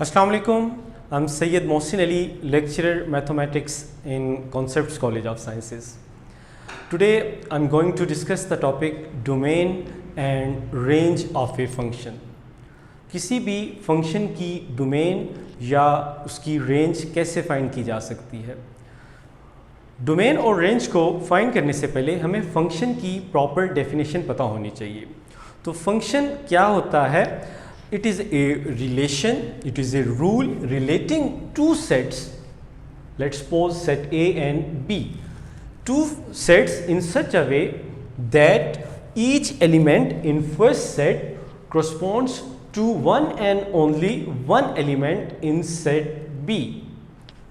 Assalamu alaikum. I'm Sayyid Mohsin Ali, lecturer mathematics in Concepts College of Sciences. Today I'm going to discuss the topic domain and range of a function. किसी भी function की domain या उसकी range कैसे find की जा सकती है। डोमेन और रेंज को फाइंड करने से पहले हमें फंक्शन की प्रॉपर डेफिनेशन पता होनी चाहिए। तो फंक्शन क्या होता है? It is a relation, it is a rule relating two sets, let's suppose set A and B, two sets in such a way that each element in first set corresponds to one and only one element in set B.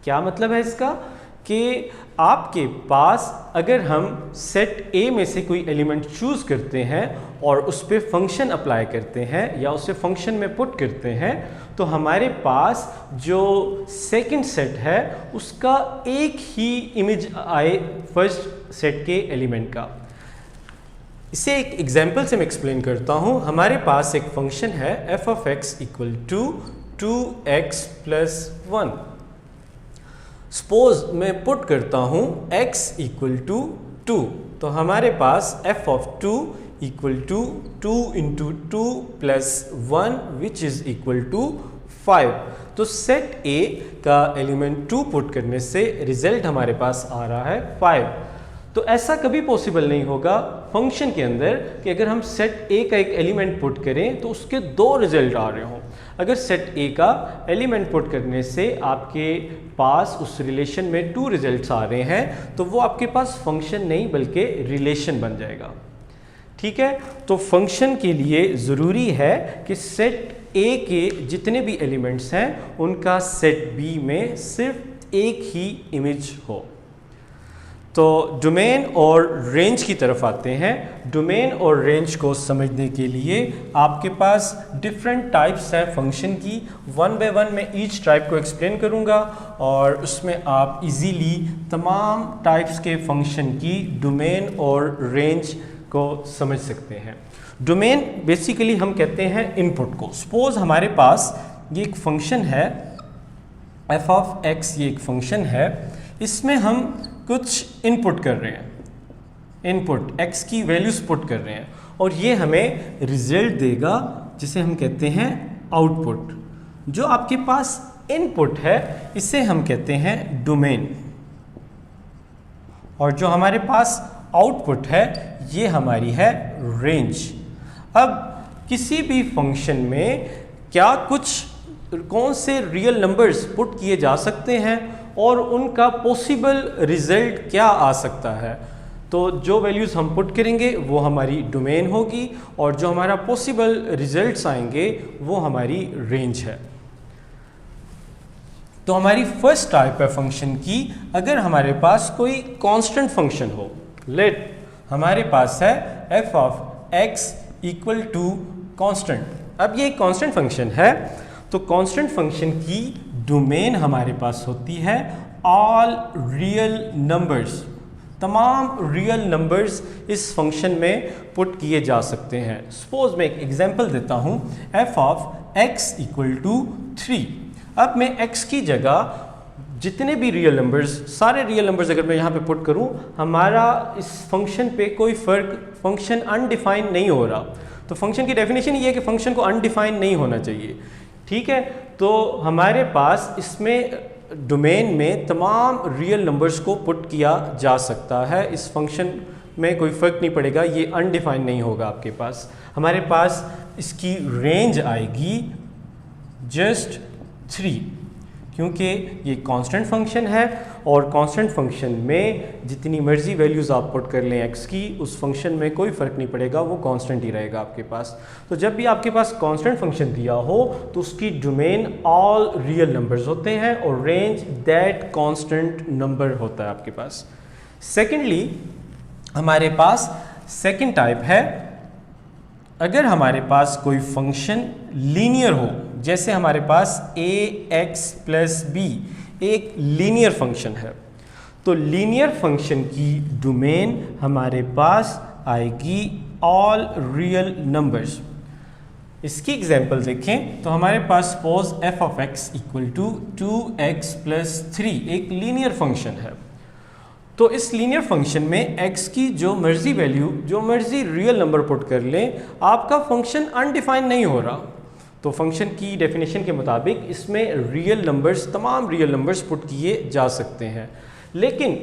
क्या मतलब है इसका कि आपके पास अगर हम set A में से कोई एलिमेंट चूज़ करते हैं और उस पर फंक्शन अप्लाई करते हैं या उसे फंक्शन में पुट करते हैं तो हमारे पास जो सेकंड सेट है उसका एक ही इमेज आए फर्स्ट सेट के एलिमेंट का। इसे एक एग्जांपल से मैं एक्सप्लेन करता हूँ। हमारे पास एक फंक्शन है f of x equal to 2x plus 1। Suppose मैं पुट करता हूँ x इक्वल टू 2, तो हमारे पास f of 2 equal to 2 into 2 plus 1 which is equal to 5। तो सेट A का एलिमेंट 2 पुट करने से रिजल्ट हमारे पास आ रहा है 5। तो ऐसा कभी पॉसिबल नहीं होगा फंक्शन के अंदर कि अगर हम सेट A का एक एलिमेंट पुट करें तो उसके दो रिजल्ट आ रहे हों। अगर सेट A का एलिमेंट पुट करने से आपके पास उस रिलेशन में 2 रिजल्ट्स आ रहे हैं तो वो आपके पास फंक्शन नहीं बल्कि रिलेशन बन जाएगा। ठीक है, तो फंक्शन के लिए ज़रूरी है कि सेट A के जितने भी एलिमेंट्स हैं उनका सेट B में सिर्फ एक ही इमेज हो। तो डोमेन और रेंज की तरफ आते हैं। डोमेन और रेंज को समझने के लिए आपके पास डिफरेंट टाइप्स हैं फंक्शन की। वन बाय वन मैं ईच टाइप को एक्सप्लेन करूंगा और उसमें आप इजीली तमाम टाइप्स के फंक्शन की डोमेन और रेंज को समझ सकते हैं। डोमेन बेसिकली हम कहते हैं इनपुट को। सपोज हमारे पास ये एक फंक्शन है f ऑफ x, ये एक फंक्शन है, इसमें हम कुछ इनपुट कर रहे हैं, इनपुट x की वैल्यूज पुट कर रहे हैं और ये हमें रिजल्ट देगा जिसे हम कहते हैं आउटपुट। जो आपके पास इनपुट है इसे हम कहते हैं डोमेन और जो हमारे पास आउटपुट है ये हमारी है रेंज। अब किसी भी फंक्शन में क्या कौन से रियल नंबर्स पुट किए जा सकते हैं और उनका पॉसिबल रिजल्ट क्या आ सकता है, तो जो वैल्यूज़ हम पुट करेंगे वो हमारी डोमेन होगी और जो हमारा पॉसिबल रिजल्ट्स आएंगे वो हमारी रेंज है। तो हमारी फर्स्ट टाइप है फंक्शन की, अगर हमारे पास कोई कांस्टेंट फंक्शन हो, लेट हमारे पास है f of x equal to constant. अब ये एक कांस्टेंट फंक्शन है तो कांस्टेंट फंक्शन की डोमेन हमारे पास होती है ऑल रियल नंबर्स। तमाम रियल नंबर्स इस फंक्शन में पुट किए जा सकते हैं। सपोज मैं एक एग्जांपल देता हूँ f of x equal to 3। अब मैं x की जगह जितने भी रियल नंबर्स, सारे रियल नंबर्स अगर मैं यहाँ पे पुट करूँ, हमारा इस फंक्शन पे कोई फ़र्क, फंक्शन अनडिफाइंड नहीं हो रहा। तो फंक्शन की डेफिनेशन ये है कि फंक्शन को अनडिफाइंड नहीं होना चाहिए। ठीक है, तो हमारे पास इसमें डोमेन में तमाम रियल नंबर्स को पुट किया जा सकता है। इस फंक्शन में कोई फ़र्क नहीं पड़ेगा, ये अनडिफाइंड नहीं होगा आपके पास। हमारे पास इसकी रेंज आएगी जस्ट 3 क्योंकि ये कांस्टेंट फंक्शन है और कांस्टेंट फंक्शन में जितनी मर्जी वैल्यूज़ आप पुट कर लें x की, उस फंक्शन में कोई फ़र्क नहीं पड़ेगा, वो कांस्टेंट ही रहेगा आपके पास। तो जब भी आपके पास कांस्टेंट फंक्शन दिया हो तो उसकी डोमेन ऑल रियल नंबर्स होते हैं और रेंज दैट कांस्टेंट नंबर होता है आपके पास। सेकेंडली हमारे पास सेकेंड टाइप है, अगर हमारे पास कोई फंक्शन लीनियर हो, जैसे हमारे पास ax प्लस b एक लीनियर फंक्शन है, तो लीनियर फंक्शन की डोमेन हमारे पास आएगी ऑल रियल नंबर्स। इसकी एग्जाम्पल देखें तो हमारे पास suppose f of x equal to 2x plus 3 एक लीनियर फंक्शन है। तो इस लीनियर फंक्शन में x की जो मर्जी वैल्यू, जो मर्जी रियल नंबर पुट कर लें, आपका फंक्शन अनडिफाइंड नहीं हो रहा। तो फंक्शन की डेफिनेशन के मुताबिक इसमें रियल नंबर्स, तमाम रियल नंबर्स पुट किए जा सकते हैं, लेकिन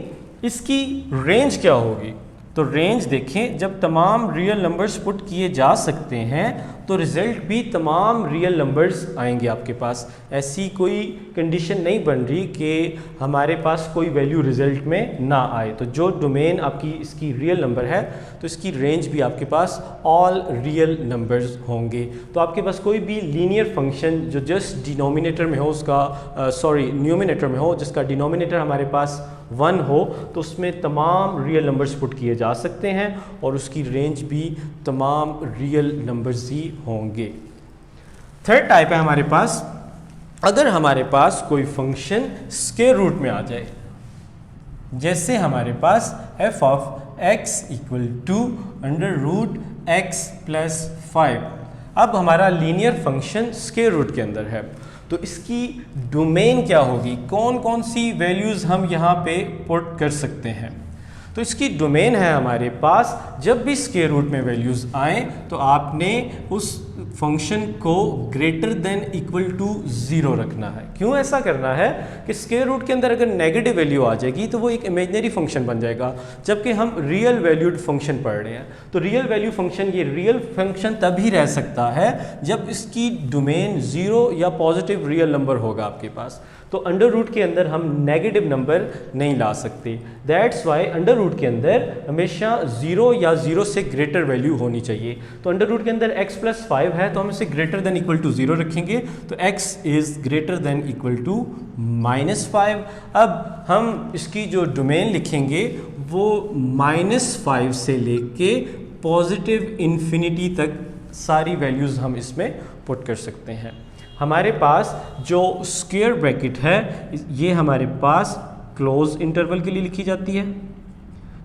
इसकी रेंज क्या होगी? तो रेंज देखें, जब तमाम रियल नंबर्स पुट किए जा सकते हैं तो रिज़ल्ट भी तमाम रियल नंबर्स आएंगे आपके पास। ऐसी कोई कंडीशन नहीं बन रही कि हमारे पास कोई वैल्यू रिज़ल्ट में ना आए। तो जो डोमेन आपकी इसकी रियल नंबर है तो इसकी रेंज भी आपके पास ऑल रियल नंबर्स होंगे। तो आपके पास कोई भी लीनियर फंक्शन जो जस्ट डिनोमिनेटर में हो, उसका न्यूमिनेटर में हो, जिसका डिनोमिनेटर हमारे पास 1 हो, तो उसमें तमाम रियल नंबर्स पुट किए जा सकते हैं और उसकी रेंज भी तमाम रियल नंबर्स ही होंगे। थर्ड टाइप है हमारे पास, अगर हमारे पास कोई फंक्शन स्क्वायर रूट में आ जाए, जैसे हमारे पास f of x equal to under root x plus 5। अब हमारा लीनियर फंक्शन स्क्वायर रूट के अंदर है, तो इसकी डोमेन क्या होगी? कौन कौन सी वैल्यूज़ हम यहाँ पे पुट कर सकते हैं? तो इसकी डोमेन है हमारे पास, जब भी स्क्वायर रूट में वैल्यूज़ आए तो आपने उस फंक्शन को ग्रेटर देन इक्वल टू 0 रखना है। क्यों ऐसा करना है कि स्क्वायर रूट के अंदर अगर नेगेटिव वैल्यू आ जाएगी तो वो एक इमेजिनरी फंक्शन बन जाएगा, जबकि हम रियल वैल्यूड फंक्शन पढ़ रहे हैं। तो रियल वैल्यू फंक्शन, ये रियल फंक्शन तभी रह सकता है जब इसकी डोमेन 0 या पॉजिटिव रियल नंबर होगा आपके पास। तो अंडर रूट के अंदर हम नेगेटिव नंबर नहीं ला सकते। दैट्स वाई अंडर रूट के अंदर हमेशा 0 या 0 से ग्रेटर वैल्यू होनी चाहिए। तो अंडर रूट के अंदर x प्लस 5 है तो हम इसे ग्रेटर देन इक्वल टू 0 रखेंगे, तो x is greater than equal to -5। अब हम इसकी जो डोमेन लिखेंगे वो -5 से लेके पॉजिटिव इन्फिनिटी तक सारी वैल्यूज़ हम इसमें पुट कर सकते हैं। हमारे पास जो स्क्वायर ब्रैकेट है ये हमारे पास क्लोज इंटरवल के लिए लिखी जाती है।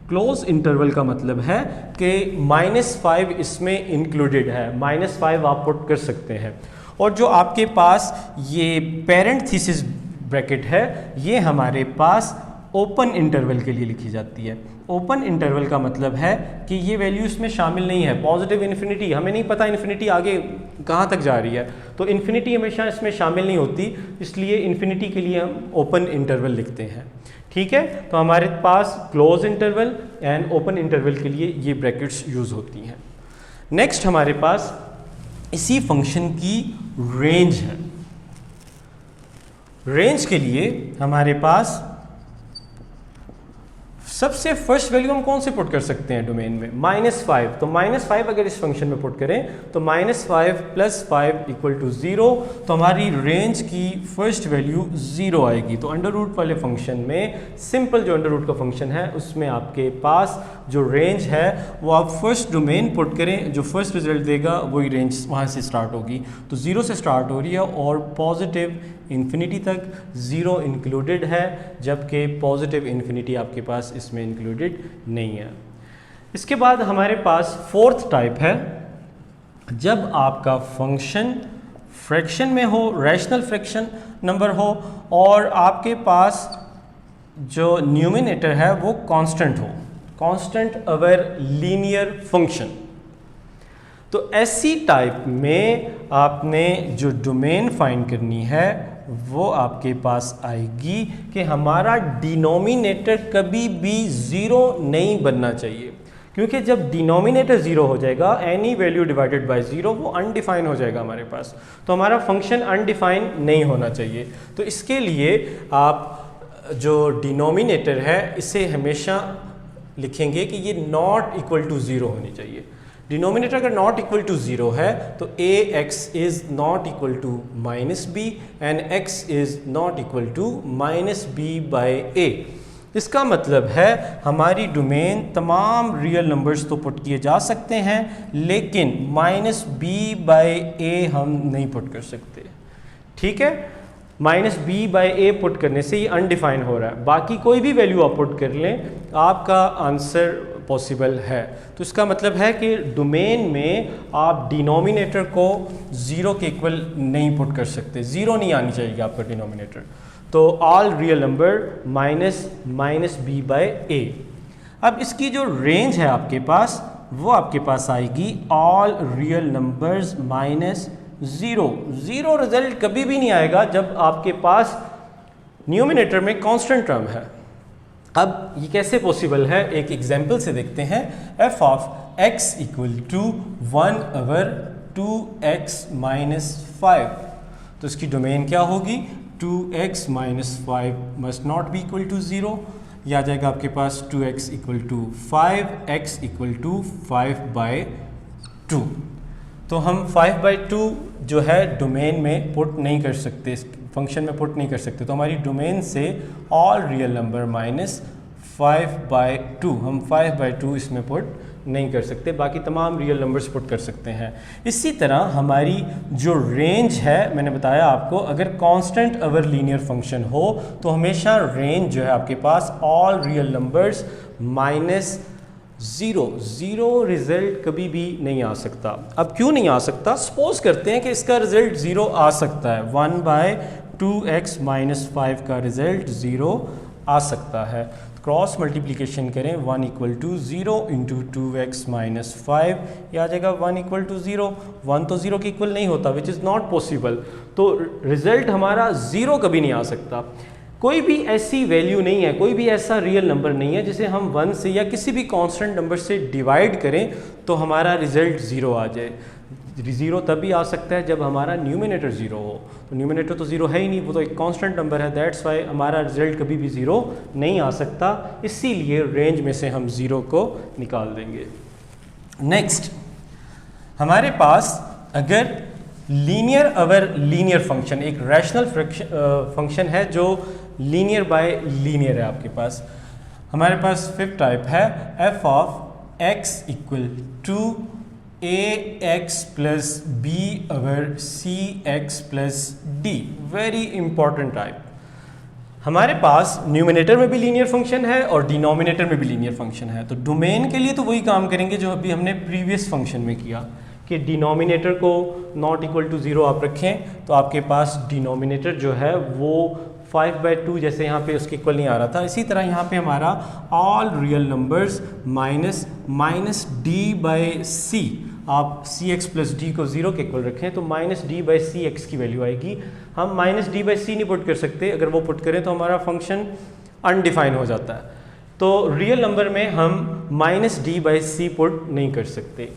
क्लोज इंटरवल का मतलब है कि -5 इसमें इंक्लूडेड है, -5 आप पुट कर सकते हैं। और जो आपके पास ये पेरेंथेसिस ब्रैकेट है ये हमारे पास ओपन इंटरवल के लिए लिखी जाती है। ओपन इंटरवल का मतलब है कि ये वैल्यू इसमें शामिल नहीं है। पॉजिटिव इन्फिनिटी, हमें नहीं पता इन्फिनिटी आगे कहाँ तक जा रही है, तो इन्फिनिटी हमेशा इसमें शामिल नहीं होती, इसलिए इन्फिनिटी के लिए हम ओपन इंटरवल लिखते हैं। ठीक है, तो हमारे पास close interval and open interval के लिए ये ब्रैकेट्स यूज़ होती हैं। नेक्स्ट हमारे पास इसी फंक्शन की रेंज है। रेंज के लिए हमारे पास सबसे फर्स्ट वैल्यू हम कौन से पुट कर सकते हैं डोमेन में? -5। तो -5 अगर इस फंक्शन में पुट करें तो -5 प्लस 5 इक्वल टू 0, तो हमारी रेंज की फर्स्ट वैल्यू 0 आएगी। तो अंडर रूट वाले फंक्शन में, सिंपल जो अंडर रूट का फंक्शन है उसमें आपके पास जो रेंज है वो आप फर्स्ट डोमेन पुट करें, जो फर्स्ट रिजल्ट देगा वही रेंज वहाँ से स्टार्ट होगी। तो 0 से स्टार्ट हो रही है और पॉजिटिव इन्फिनिटी तक 0 इंक्लूडेड है, जबकि पॉजिटिव इन्फिनिटी आपके पास इसमें इंक्लूडेड नहीं है। इसके बाद हमारे पास फोर्थ टाइप है, जब आपका फंक्शन फ्रैक्शन में हो, रैशनल फ्रैक्शन नंबर हो, और आपके पास जो न्यूमिनेटर है वो कांस्टेंट हो, कांस्टेंट अवर लीनियर फंक्शन। तो ऐसी टाइप में आपने जो डोमेन फाइंड करनी है वो आपके पास आएगी कि हमारा डिनोमिनेटर कभी भी 0 नहीं बनना चाहिए, क्योंकि जब डिनोमिनेटर 0 हो जाएगा, एनी वैल्यू डिवाइडेड बाय 0 वो अनडिफाइन हो जाएगा हमारे पास। तो हमारा फंक्शन अनडिफाइन नहीं होना चाहिए। तो इसके लिए आप जो डिनोमिनेटर है इसे हमेशा लिखेंगे कि ये नॉट इक्वल टू 0 होनी चाहिए। डिनोमिनेटर अगर नॉट इक्वल टू 0 है तो ax is not equal to -b and x is not equal to -b by a। इसका मतलब है हमारी डोमेन तमाम रियल नंबर्स तो पुट किए जा सकते हैं, लेकिन -b बाय a हम नहीं पुट कर सकते। ठीक है, minus b by a put करने से ये अनडिफाइन हो रहा है, बाकी कोई भी वैल्यू आप पुट कर लें आपका आंसर पॉसिबल है। तो इसका मतलब है कि डोमेन में आप डिनोमिनेटर को ज़ीरो के इक्वल नहीं पुट कर सकते, ज़ीरो नहीं आनी चाहिए आपका डिनोमिनेटर। तो all real number minus b by a. अब इसकी जो रेंज है आपके पास वो आपके पास आएगी all real numbers minus zero. Zero result कभी भी नहीं आएगा जब आपके पास न्यूमिनेटर में कांस्टेंट टर्म है। अब ये कैसे पॉसिबल है, एक एग्जांपल से देखते हैं। f of x equal to 1/2x - 5, तो इसकी डोमेन क्या होगी, 2x - 5 must not be equal to 0। यह आ जाएगा आपके पास 2x equal to 5, x equal to 5/2। तो हम 5/2 जो है डोमेन में पुट नहीं कर सकते, फंक्शन में पुट नहीं कर सकते, तो हमारी डोमेन से ऑल रियल नंबर माइनस 5/2, हम 5/2 इसमें पुट नहीं कर सकते, बाकी तमाम रियल नंबर्स पुट कर सकते हैं। इसी तरह हमारी जो रेंज है, मैंने बताया आपको, अगर कांस्टेंट अवर लीनियर फंक्शन हो तो हमेशा रेंज जो है आपके पास all real numbers minus zero result कभी भी नहीं आ सकता। अब क्यों नहीं आ सकता, सपोज करते हैं कि इसका रिजल्ट ज़ीरो आ सकता है, 1/2x - 5 का रिजल्ट ज़ीरो आ सकता है। क्रॉस मल्टीप्लिकेशन करें, 1 = 0 × 2x - 5, यह आ जाएगा 1 = 0। 1 तो 0 के इक्वल नहीं होता, विच इज़ नॉट पॉसिबल। तो रिजल्ट हमारा ज़ीरो कभी नहीं आ सकता। कोई भी ऐसी वैल्यू नहीं है, कोई भी ऐसा रियल नंबर नहीं है जिसे हम 1 से या किसी भी कांस्टेंट नंबर से डिवाइड करें तो हमारा रिजल्ट ज़ीरो आ जाए। ज़ीरो तभी आ सकता है जब हमारा न्यूमिनेटर ज़ीरो हो, तो न्यूमिनेटर तो ज़ीरो है ही नहीं, वो तो एक कांस्टेंट नंबर है, दैट्स वाई हमारा रिजल्ट कभी भी ज़ीरो नहीं आ सकता। इसीलिए रेंज में से हम ज़ीरो को निकाल देंगे। नेक्स्ट, हमारे पास अगर लीनियर अवर लीनियर फंक्शन, एक रैशनल फंक्शन है जो लीनियर बाय लीनियर है आपके पास, हमारे पास फिफ्थ टाइप है f of x equal to ax plus b or cx plus d। Very important type. हमारे पास न्यूमिनेटर में भी लीनियर फंक्शन है और डिनोमिनेटर में भी लीनियर फंक्शन है, तो डोमेन के लिए तो वही काम करेंगे जो अभी हमने प्रीवियस फंक्शन में किया कि डिनोमिनेटर को नॉट इक्वल टू 0 आप रखें तो आपके पास डिनोमिनेटर जो है वो 5/2 जैसे यहाँ पे उसके इक्वल नहीं आ रहा था, इसी तरह यहाँ पे हमारा all real numbers minus d/c, आप cx प्लस d को 0 के इक्वल रखें तो माइनस d/cx की वैल्यू आएगी। हम माइनस d/c नहीं पुट कर सकते, अगर वो पुट करें तो हमारा फंक्शन अनडिफाइन हो जाता है। तो रियल नंबर में हम माइनस d/c पुट नहीं कर सकते।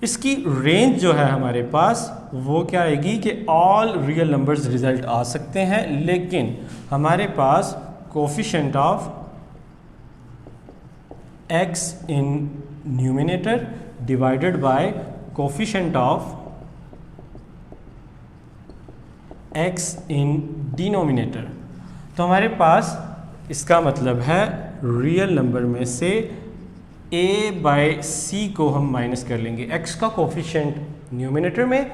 इसकी रेंज जो है हमारे पास वो क्या आएगी कि ऑल रियल नंबर्स रिजल्ट आ सकते हैं, लेकिन हमारे पास coefficient of x in numerator divided by coefficient of x in denominator. तो हमारे पास इसका मतलब है रियल नंबर में से a/c को हम माइनस कर लेंगे, x का कोफिशिएंट न्यूमिनेटर में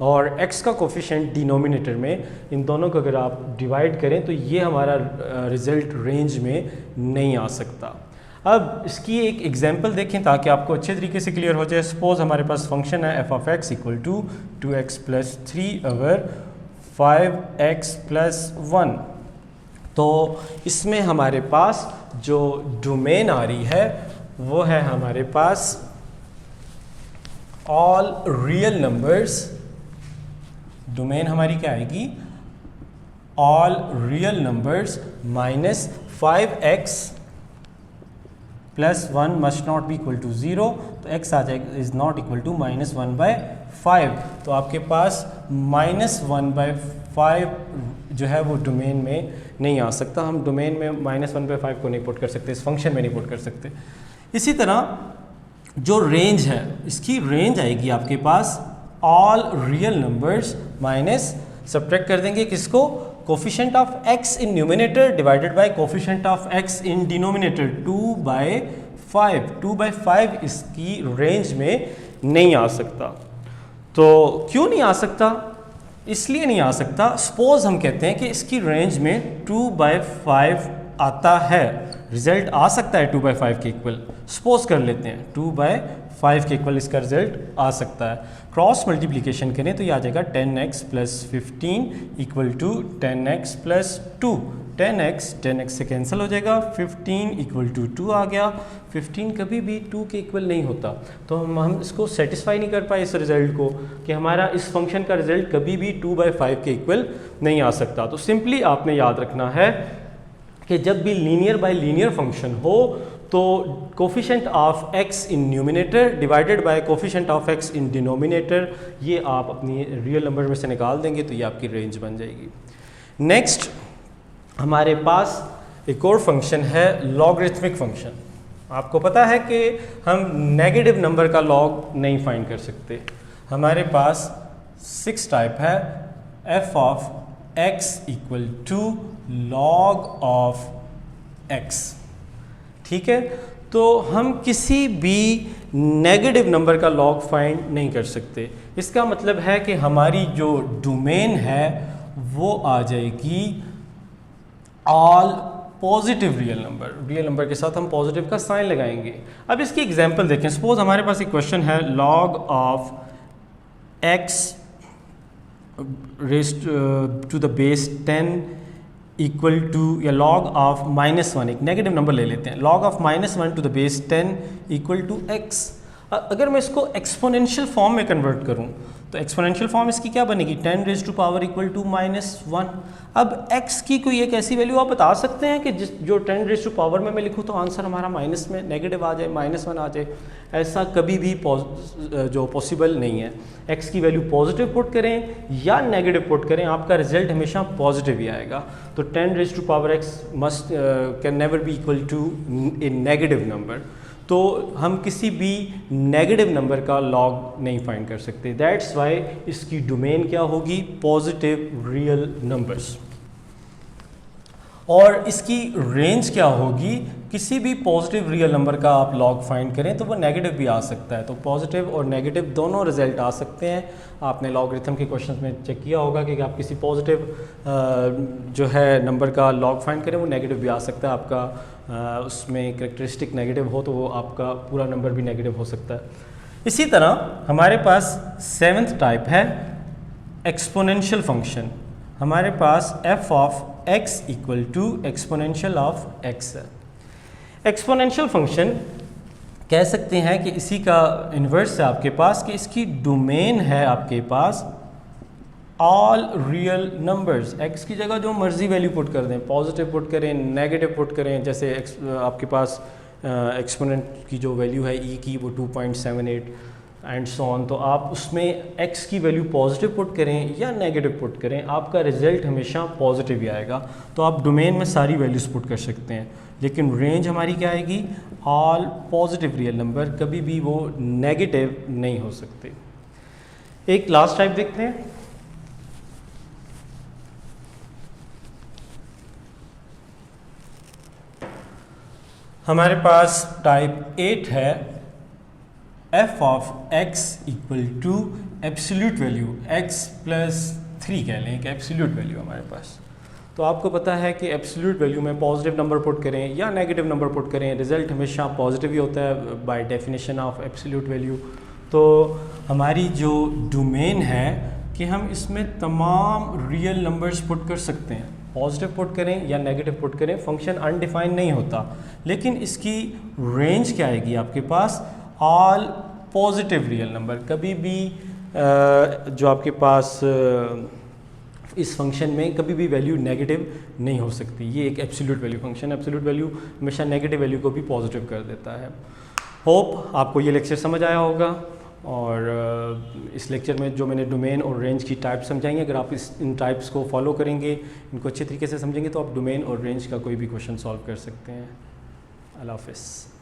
और x का कोफिशिएंट डिनोमिनेटर में, इन दोनों को अगर आप डिवाइड करें तो ये हमारा रिजल्ट रेंज में नहीं आ सकता। अब इसकी एक एग्जांपल देखें ताकि आपको अच्छे तरीके से क्लियर हो जाए। सपोज हमारे पास फंक्शन है f of x equal to 2x plus 3 over 5x plus 1। तो इसमें हमारे पास जो डोमेन आ रही है वो है हमारे पास ऑल रियल नंबर्स। डोमेन हमारी क्या आएगी, all real numbers minus 5x plus 1 must not be equal to 0, तो x आ जाएगा इज नॉट इक्वल टू -1/5। तो आपके पास -1/5 जो है वो डोमेन में नहीं आ सकता। हम डोमेन में -1/5 को नहीं पुट कर सकते, इस फंक्शन में नहीं पुट कर सकते। इसी तरह जो रेंज है, इसकी रेंज आएगी आपके पास all real numbers minus subtract कर देंगे किसको, coefficient of x in numerator divided by coefficient of x in denominator 2/5। 2/5 इसकी रेंज में नहीं आ सकता। तो क्यों नहीं आ सकता, इसलिए नहीं आ सकता, सपोज हम कहते हैं कि इसकी रेंज में 2/5 आता है, रिजल्ट आ सकता है 2/5 के इक्वल, सपोज कर लेते हैं 2/5 के इक्वल इसका रिजल्ट आ सकता है। क्रॉस मल्टीप्लिकेशन करें तो ये आ जाएगा 10x + 15 = 10x + 2। 10x से कैंसिल हो जाएगा, 15 = 2 आ गया। 15 कभी भी 2 के इक्वल नहीं होता, तो हम इसको सेटिस्फाई नहीं कर पाए इस रिज़ल्ट को कि हमारा इस फंक्शन का रिज़ल्ट कभी भी 2/5 के इक्वल नहीं आ सकता। तो सिंपली आपने याद रखना है कि जब भी लीनियर बाय लीनियर फंक्शन हो तो coefficient of x in numerator divided by coefficient of x in denominator, ये आप अपनी रियल नंबर में से निकाल देंगे तो ये आपकी रेंज बन जाएगी। नेक्स्ट हमारे पास एक और फंक्शन है लॉगरिथमिक फंक्शन। आपको पता है कि हम नेगेटिव नंबर का लॉग नहीं फाइंड कर सकते। हमारे पास 6 टाइप है, f of x = log of x, ठीक है। तो हम किसी भी नेगेटिव नंबर का लॉग फाइंड नहीं कर सकते। इसका मतलब है कि हमारी जो डोमेन है वो आ जाएगी ऑल पॉजिटिव रियल नंबर के साथ हम पॉजिटिव का साइन लगाएंगे। अब इसकी एग्जांपल देखें। सपोज हमारे पास एक क्वेश्चन है, log of x raised to the base 10 equal to, या log ऑफ -1, एक नेगेटिव नंबर ले लेते हैं, log of -1 to the base 10 equal to x। अगर मैं इसको एक्सपोनेंशियल फॉर्म में कन्वर्ट करूं तो एक्सपोनेंशियल फॉर्म इसकी क्या बनेगी, 10 raised to power equal to -1। अब x की कोई एक ऐसी वैल्यू आप बता सकते हैं कि जो 10 raised to power में मैं लिखूं तो आंसर हमारा माइनस में नेगेटिव आ जाए, -1 आ जाए। ऐसा कभी भी जो पॉसिबल नहीं है। x की वैल्यू पॉजिटिव पुट करें या नेगेटिव पुट करें, आपका रिजल्ट हमेशा पॉजिटिव ही आएगा। तो 10 raised to power x must can never be equal to a negative number. तो हम किसी भी नेगेटिव नंबर का लॉग नहीं फाइंड कर सकते। दैट्स वाई इसकी डोमेन क्या होगी, पॉजिटिव रियल नंबर्स। और इसकी रेंज क्या होगी, किसी भी पॉजिटिव रियल नंबर का आप लॉग फाइंड करें तो वो नेगेटिव भी आ सकता है। तो पॉजिटिव और नेगेटिव दोनों रिजल्ट आ सकते हैं। आपने लॉगरिथम के क्वेश्चंस में चेक किया होगा कि आप किसी पॉजिटिव जो है नंबर का लॉग फाइंड करें वो नेगेटिव भी आ सकता है। आपका उसमें कैरेक्टरिस्टिक नेगेटिव हो तो वो आपका पूरा नंबर भी नेगेटिव हो सकता है। इसी तरह हमारे पास 7th टाइप है एक्सपोनेंशियल फंक्शन। हमारे पास f of x equal to exponential of x है। एक्सपोनेंशियल फंक्शन कह सकते हैं कि इसी का इन्वर्स है आपके पास, कि इसकी डोमेन है आपके पास ऑल रियल नंबर्स। x की जगह जो मर्जी वैल्यू पुट कर दें, पॉजिटिव पुट करें, नेगेटिव पुट करें। जैसे आपके पास एक्सपोनेंट की जो वैल्यू है e की वो 2.78 एंड सो ऑन, तो आप उसमें x की वैल्यू पॉजिटिव पुट करें या नेगेटिव पुट करें, आपका रिजल्ट हमेशा पॉजिटिव ही आएगा। तो आप डोमेन में सारी वैल्यूज़ पुट कर सकते हैं, लेकिन रेंज हमारी क्या आएगी, ऑल पॉजिटिव रियल नंबर, कभी भी वो नेगेटिव नहीं हो सकते। एक लास्ट टाइप देखते हैं। हमारे पास टाइप 8 है, f of x equal to absolute value x plus 3 कह लें, एक एब्सोल्यूट वैल्यू हमारे पास। तो आपको पता है कि एब्सोल्यूट वैल्यू में पॉजिटिव नंबर पुट करें या नेगेटिव नंबर पुट करें, रिजल्ट हमेशा पॉजिटिव ही होता है by definition of absolute value. तो हमारी जो डोमेन है कि हम इसमें तमाम रियल नंबर्स पुट कर सकते हैं, पॉजिटिव पुट करें या नेगेटिव पुट करें, फंक्शन अनडिफाइंड नहीं होता। लेकिन इसकी रेंज क्या आएगी आपके पास, ऑल पॉजिटिव रियल नंबर। कभी भी जो आपके पास इस फंक्शन में कभी भी वैल्यू नेगेटिव नहीं हो सकती। ये एक absolute value function, absolute value हमेशा नेगेटिव वैल्यू को भी पॉजिटिव कर देता है। होप आपको ये लेक्चर समझ आया होगा, और इस लेक्चर में जो मैंने डोमेन और रेंज की टाइप समझाई, अगर आप इन टाइप्स को फॉलो करेंगे, इनको अच्छे तरीके से समझेंगे, तो आप डोमेन और रेंज का कोई भी क्वेश्चन सॉल्व कर सकते हैं। अल्लाह हाफ़िज़।